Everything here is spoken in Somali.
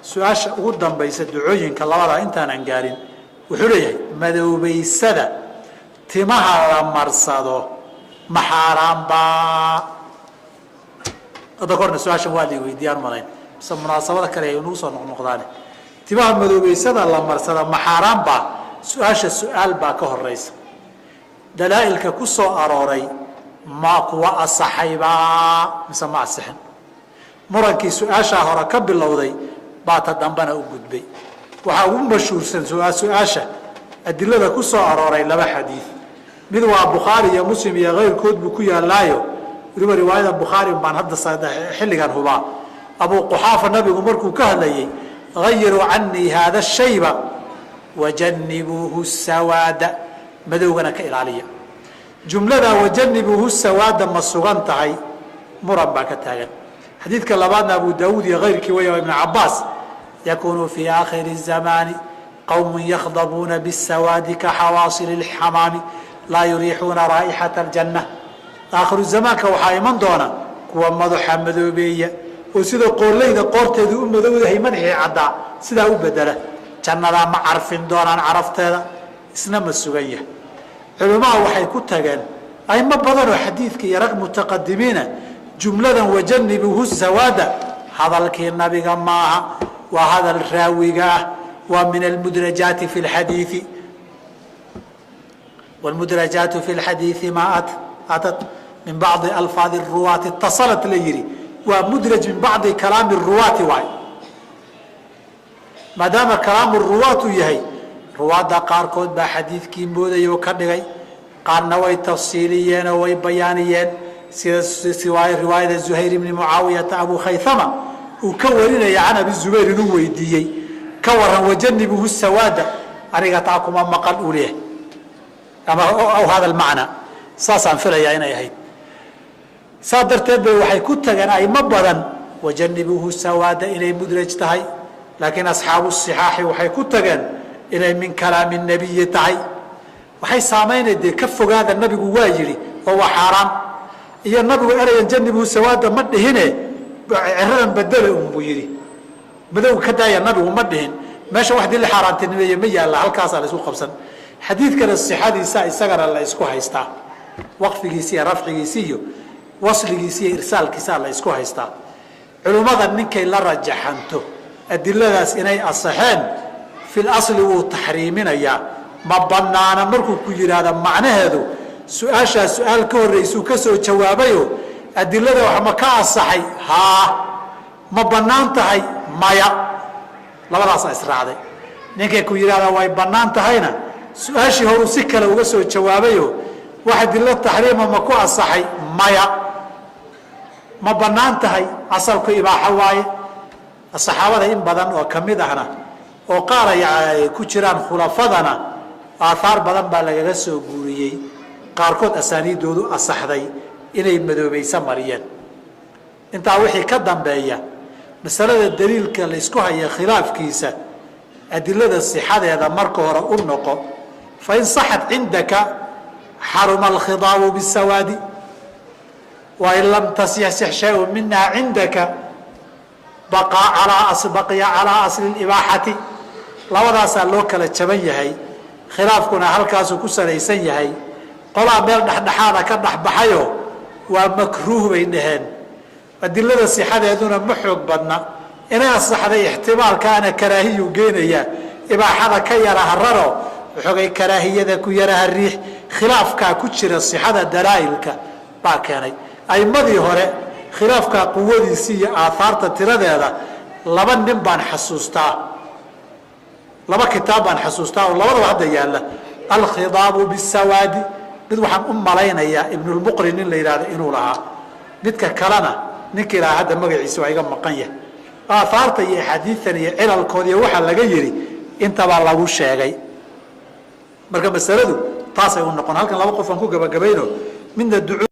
su-aasha ugu dambaysa ducooyinka labada intaanan gaarin wuxuu leeyahay madoobaysada timaha la marsado ma xaaraan baa hadda korna su-aashan waa la weydiiyaan malayn mise munaasabada kale ay nagu soo noqnoqdaane timaha madoobaysada la marsada ma xaaraan baa su-aasha su-aal baa ka horeysa dalaa'ilka ku soo arooray ma kuwa asaxaybaa mise ma asixin murankii su-aashaa hore ka bilowday baa ta dambana u gudbay waxaa ugu mashhuursan su-aasha adilada ku soo arooray laba xadiid mid waa bukhaari iyo muslim iyo keyrkood buu ku yaalaayo weliba riwaayada bukhaari baan hadda xilligan hubaa abuu quxaafa nabigu markuu ka hadlayey hayiruu canii haada shayba wajanibuuhu sawaada madowgana ka ilaaliya jumlada wajanibuuhu sawaada ma sugan tahay muran baa ka taagan xadiidka labaadna abu daawuud iyo keyrkii way ibn cabaas yakunu fii aakhiri الzamaani qowm yakdabuuna bالsawaadi kaxawaasili اlxamaami laa yuriixuuna raa'ixata اljanna aakhiru zamaanka waxaa iman doona kuwa madaxa madoobeeya oo sida qoorleyda qoorteedu u madowdahay madaxii caddaa sidaa u bedela jannadaa ma carfin doonaan carafteeda isna ma sugan yahay culimmada waxay ku tageen aimo badanoo xadiidka iyo rag mutaqadimiina jumladan wajanibuuhu sawaada hadalkii nabiga maaha waa hadal raawiga ah waa min almudrajaati fi lxadiii wlmudrajaatu fi lxadiii maa atat min bacdi alfaadi ruwaati itasalat la yihi waa mudraj min bacdi kalaami ruwaati waay maadaama kalaamu ruwaat uu yahay ruwaadda qaarkood baa xadiidkii moodaya oo ka dhigay qaarna way tafsiiliyeen oo way bayaaniyeen sida riwaayada zuhayr ibni mucaawiyata abu khayama uu ka warinaya can abi zubayr inuu weydiiyey ka waran wajanibuhu sawaada aniga taa kuma maqal uu leeyahay ama hada macna saasaan filayaa inay ahayd saa darteed bay waxay ku tageen aimo badan wajanibuuhu sawaada inay mudraj tahay laakiin asxaabu sixaaxi waxay ku tageen inay min kalaami nabiyi tahay waxay saamaynay dee ka fogaada nabigu waa yidhi oo waa xaaraan iyo nabigu erayan janibuhu sawaada ma dhihine ceradan bedele unbuu yidhi madowga ka daaya nabigu ma dhihin meesha wax dili xaaraantinimeeye ma yaalla halkaasaa la isku qabsan xadiidkana sixadiisa isagana la isku haystaa waqfigiisi iyo rafcigiisi iyo wasligiisi iyo irsaalkiisaa la isku haystaa culummada ninkay la rajaxanto adiladaas inay asaxeen fil asli wuu taxriiminayaa ma banaana markuu ku yidhaahda macnaheedu su-aashaa su-aal ka horreysuu ka soo jawaabayo adilada wax ma ka asaxay haa ma bannaan tahay maya labadaasaa israacday ninkay ku yidhahda way bannaan tahayna su-aashii horuu si kale uga soo jawaabayo wax adilo taxriima ma ku asaxay maya ma bannaan tahay asalku ibaaxo waaye saxaabada in badan oo kamid ahna oo qaar ay ku jiraan khulafadana aathaar badan baa lagaga soo guuriyey qaarkood asaaniidoodu asaxday inay madoobaysa mariyeen intaa wixii ka dambeeya masalada daliilka la isku haya khilaafkiisa adilada sixadeeda marka hore u noqo fain saxat cindaka xaruma alkhidaabu bisawaadi wain lam tasixsix shayun minha cindaka baqiya calaa asli ibaaxati labadaasaa loo kala jaban yahay khilaafkuna halkaasuu ku salaysan yahay qolaa meel dhexdhexaada ka dhexbaxayo waa makruuh bay dhaheen adilada sixadeeduna ma xoog badna inay asaxday ixtimaalkaana karaahiyuu geenayaa ibaaxada ka yara hararo waxoogay karaahiyada ku yaraha riix khilaafkaa ku jira sixada dalaa'ilka baa keenay aimadii hore khilaafkaa quwadiisii iyo aahaarta tiradeeda laba nin baan xasuustaa laba kitaab baan xasuustaa oo labadaba hadda yaalla alkhidaabu bisawaadi mid waxaan u malaynayaa ibnulmuqri nin la yidhahdo inuu lahaa midka kalena ninkii lahaa hadda magaciisa waa iga maqan yahay aahaarta iyo axaadiitan iyo cilalkood iyo waxaa laga yidhi intabaa lagu sheegay marka masaladu taasay u noqon halkan laba qof aan ku gabagabayno midna duco